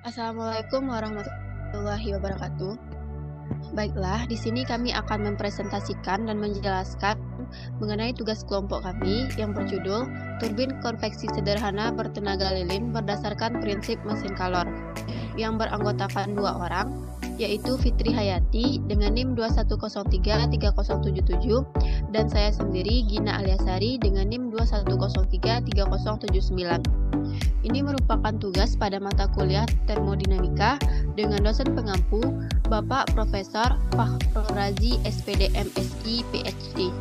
Assalamualaikum warahmatullahi wabarakatuh. Baiklah, di sini kami akan mempresentasikan dan menjelaskan mengenai tugas kelompok kami yang berjudul Turbin Konveksi Sederhana Bertenaga Lilin Berdasarkan Prinsip Mesin Kalor, yang beranggotakan dua orang, yaitu Fitri Hayati dengan NIM 21033077 dan saya sendiri Gina Aliasari dengan NIM 21033079. Ini merupakan tugas pada mata kuliah termodinamika dengan dosen pengampu Bapak Profesor Fakhrul Razi SPD MSI PhD.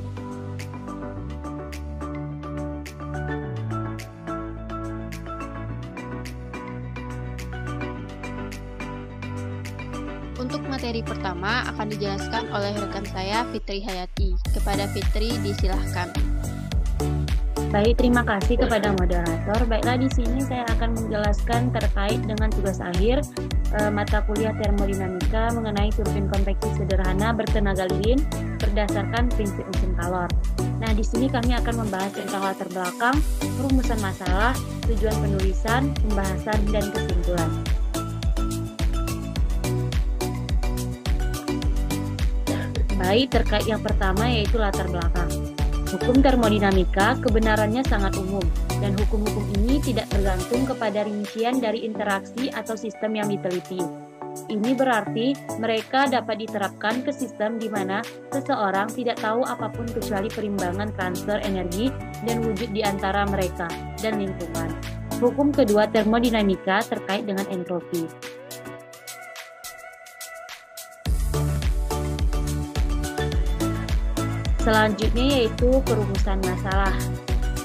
Untuk materi pertama akan dijelaskan oleh rekan saya Fitri Hayati. Kepada Fitri disilahkan. Baik, terima kasih kepada moderator. Baiklah, di sini saya akan menjelaskan terkait dengan tugas akhir mata kuliah termodinamika mengenai turbin konveksi sederhana bertenaga lilin berdasarkan prinsip mesin Kalor. Nah, di sini kami akan membahas tentang latar belakang, perumusan masalah, tujuan penulisan, pembahasan, dan kesimpulan. Baik, terkait yang pertama yaitu latar belakang. Hukum termodinamika kebenarannya sangat umum, dan hukum-hukum ini tidak tergantung kepada rincian dari interaksi atau sistem yang diteliti. Ini berarti mereka dapat diterapkan ke sistem di mana seseorang tidak tahu apapun kecuali perimbangan transfer energi dan wujud di antara mereka dan lingkungan. Hukum kedua termodinamika terkait dengan entropi. Selanjutnya yaitu perumusan masalah.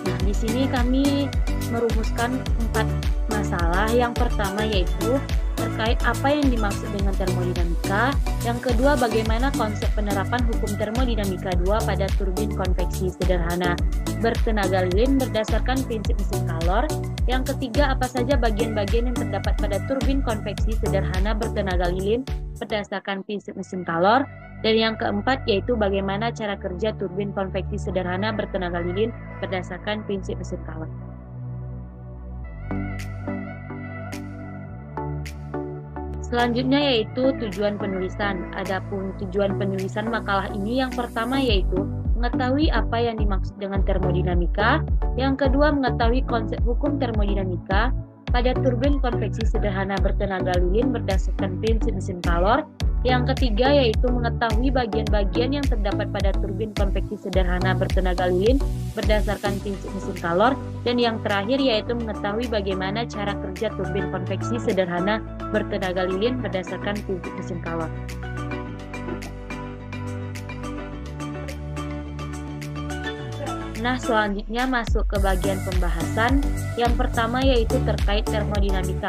Nah, di sini kami merumuskan 4 masalah. Yang pertama yaitu terkait apa yang dimaksud dengan termodinamika. Yang kedua, bagaimana konsep penerapan hukum termodinamika 2 pada turbin konveksi sederhana bertenaga lilin berdasarkan prinsip mesin Kalor. Yang ketiga, apa saja bagian-bagian yang terdapat pada turbin konveksi sederhana bertenaga lilin berdasarkan prinsip mesin Kalor. Dan yang keempat yaitu bagaimana cara kerja turbin konveksi sederhana bertenaga lilin berdasarkan prinsip mesin Kalor. Selanjutnya yaitu tujuan penulisan. Adapun tujuan penulisan makalah ini yang pertama yaitu mengetahui apa yang dimaksud dengan termodinamika, yang kedua mengetahui konsep hukum termodinamika pada turbin konveksi sederhana bertenaga lilin berdasarkan prinsip mesin Kalor. Yang ketiga yaitu mengetahui bagian-bagian yang terdapat pada turbin konveksi sederhana bertenaga lilin berdasarkan prinsip mesin Kalor. Dan yang terakhir yaitu mengetahui bagaimana cara kerja turbin konveksi sederhana bertenaga lilin berdasarkan prinsip mesin Kalor. Nah, selanjutnya masuk ke bagian pembahasan. Yang pertama yaitu terkait termodinamika.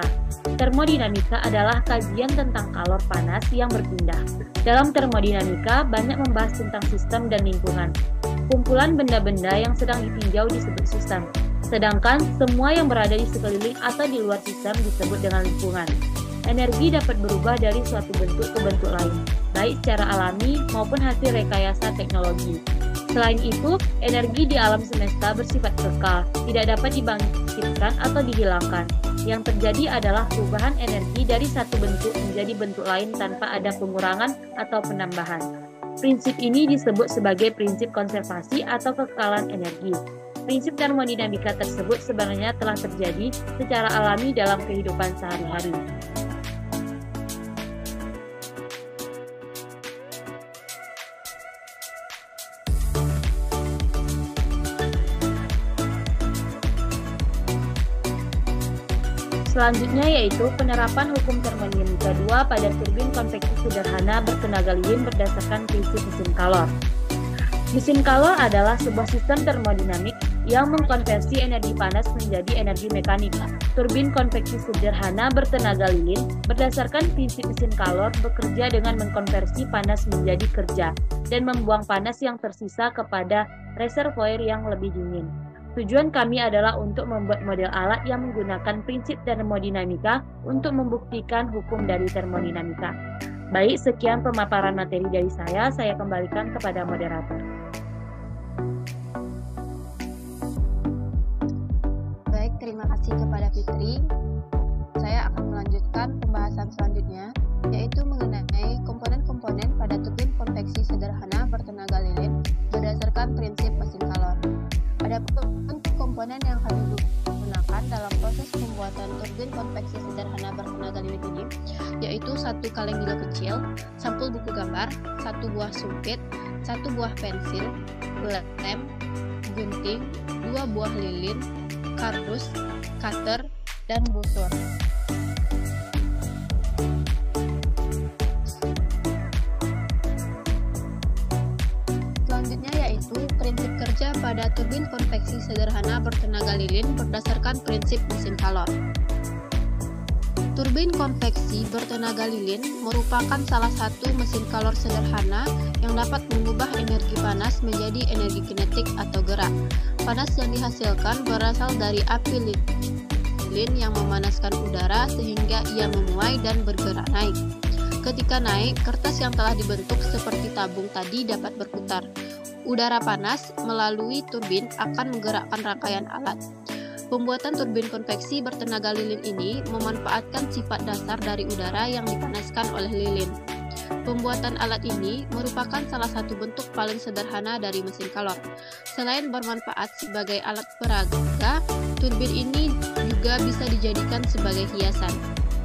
Termodinamika adalah kajian tentang kalor panas yang berpindah. Dalam termodinamika banyak membahas tentang sistem dan lingkungan. Kumpulan benda-benda yang sedang ditinjau disebut sistem, sedangkan semua yang berada di sekeliling atau di luar sistem disebut dengan lingkungan. Energi dapat berubah dari suatu bentuk ke bentuk lain, baik secara alami maupun hasil rekayasa teknologi. Selain itu, energi di alam semesta bersifat kekal, tidak dapat dibangkitkan atau dihilangkan. Yang terjadi adalah perubahan energi dari satu bentuk menjadi bentuk lain tanpa ada pengurangan atau penambahan. Prinsip ini disebut sebagai prinsip konservasi atau kekekalan energi. Prinsip termodinamika tersebut sebenarnya telah terjadi secara alami dalam kehidupan sehari-hari. Selanjutnya yaitu penerapan hukum termodinamika 2 pada turbin konveksi sederhana bertenaga lilin berdasarkan prinsip mesin Kalor. Mesin Kalor adalah sebuah sistem termodinamik yang mengkonversi energi panas menjadi energi mekanik. Turbin konveksi sederhana bertenaga lilin berdasarkan prinsip mesin Kalor bekerja dengan mengkonversi panas menjadi kerja dan membuang panas yang tersisa kepada reservoir yang lebih dingin. Tujuan kami adalah untuk membuat model alat yang menggunakan prinsip termodinamika untuk membuktikan hukum dari termodinamika. Baik, sekian pemaparan materi dari saya kembalikan kepada moderator. Baik, terima kasih kepada Fitri. Saya akan melanjutkan sederhana bertenaga lilin ini, yaitu 1 kaleng gila kecil, sampul buku gambar, 1 buah sumpit, 1 buah pensil, lem, gunting, 2 buah lilin, kardus, cutter, dan busur. Selanjutnya yaitu prinsip kerja pada turbin konveksi sederhana bertenaga lilin berdasarkan prinsip mesin kalor. Turbin konveksi bertenaga lilin merupakan salah satu mesin kalor sederhana yang dapat mengubah energi panas menjadi energi kinetik atau gerak. Panas yang dihasilkan berasal dari api lilin yang memanaskan udara sehingga ia memuai dan bergerak naik. Ketika naik, kertas yang telah dibentuk seperti tabung tadi dapat berputar. Udara panas melalui turbin akan menggerakkan rangkaian alat. Pembuatan turbin konveksi bertenaga lilin ini memanfaatkan sifat dasar dari udara yang dipanaskan oleh lilin. Pembuatan alat ini merupakan salah satu bentuk paling sederhana dari mesin kalor. Selain bermanfaat sebagai alat peraga, turbin ini juga bisa dijadikan sebagai hiasan.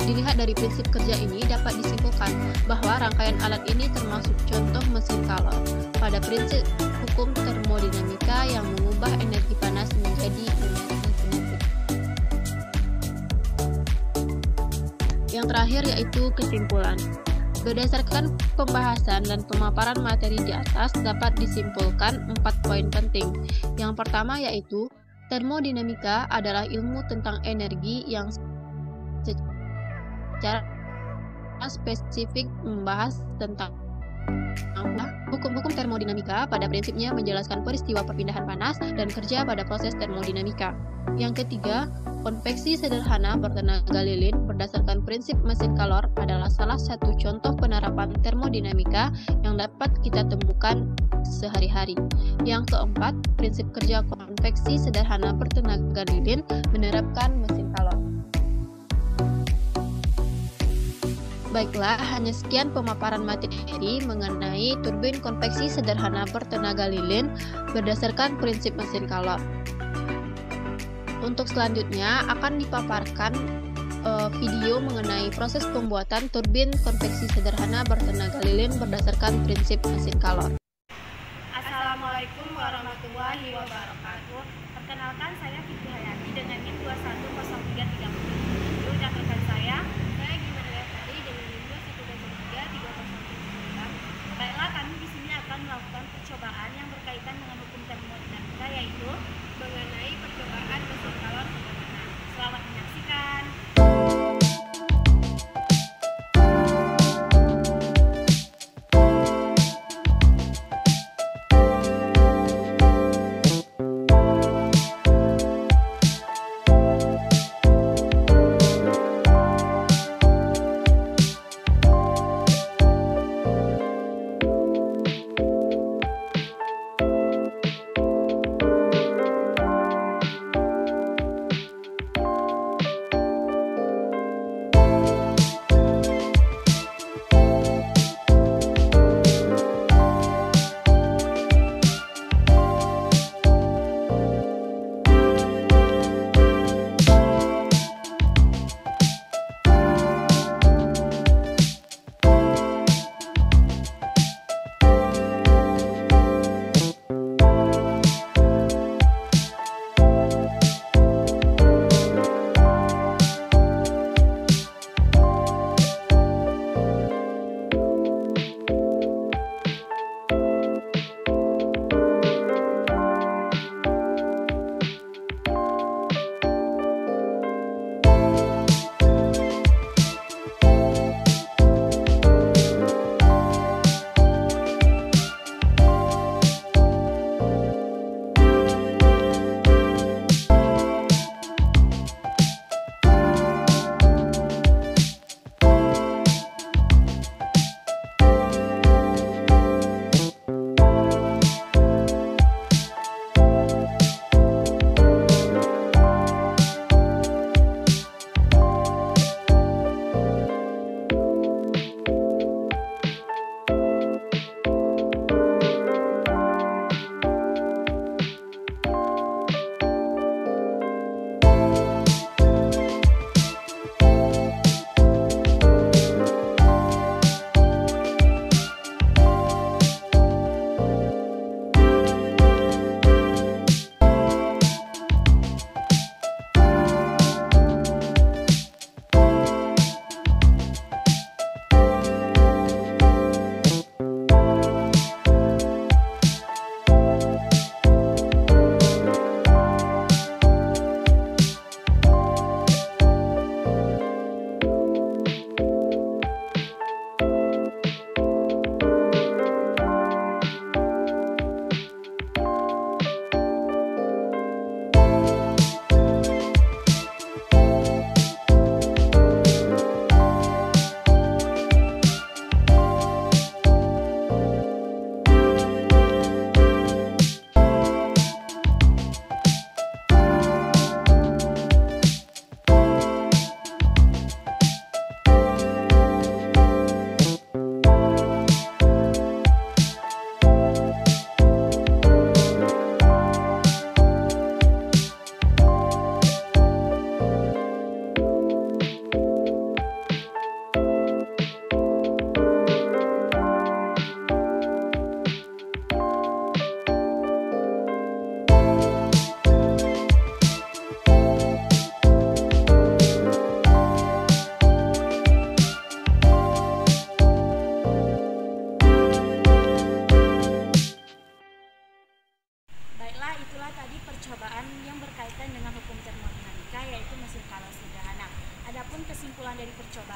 Dilihat dari prinsip kerja ini dapat disimpulkan bahwa rangkaian alat ini termasuk contoh mesin kalor pada prinsip hukum termodinamika yang mengubah energi panas menjadi energi kinetik. Yang terakhir yaitu kesimpulan. Berdasarkan pembahasan dan pemaparan materi di atas dapat disimpulkan 4 poin penting. Yang pertama yaitu termodinamika adalah ilmu tentang energi yang secara spesifik membahas tentang hukum-hukum termodinamika pada prinsipnya menjelaskan peristiwa perpindahan panas dan kerja pada proses termodinamika. Yang ketiga, konveksi sederhana bertenaga lilin berdasarkan prinsip mesin kalor adalah salah satu contoh penerapan termodinamika yang dapat kita temukan sehari-hari. Yang keempat, prinsip kerja konveksi sederhana bertenaga lilin menerapkan mesin kalor. Baiklah, hanya sekian pemaparan materi mengenai turbin konveksi sederhana bertenaga lilin berdasarkan prinsip mesin kalor. Untuk selanjutnya akan dipaparkan video mengenai proses pembuatan turbin konveksi sederhana bertenaga lilin berdasarkan prinsip mesin kalor. Assalamualaikum warahmatullahi wabarakatuh. Perkenalkan, saya Fikri Hayati dengan NIM 2103330. Dan rekan saya Gimana Tadi dengan NIM 2133309. Baiklah, kami di sini akan melakukan percobaan yang berkaitan dengan hukum termodinamika, yaitu mengenai percobaan mesin kalor sederhana. Selamat menyaksikan.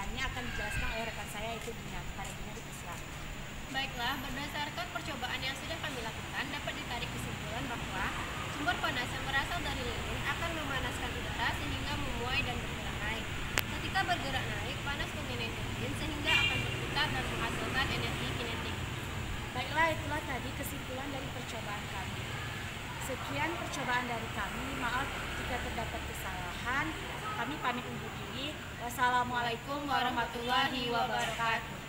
kesimpulannya akan dijelaskan oleh rekan saya yaitu Dina. Pada Dina dipersilakan. Baiklah, berdasarkan percobaan yang sudah kami lakukan, dapat ditarik kesimpulan bahwa sumber panas yang berasal dari lilin akan memanaskan udara sehingga memuai dan bergerak naik. Ketika bergerak naik, panas mengenai turbin sehingga akan berputar dan menghasilkan energi kinetik. Baiklah, itulah tadi kesimpulan dari percobaan kami. Sekian percobaan dari kami. Maaf jika terdapat kesalahan. Kami pamit undur diri. Wassalamualaikum warahmatullahi wabarakatuh.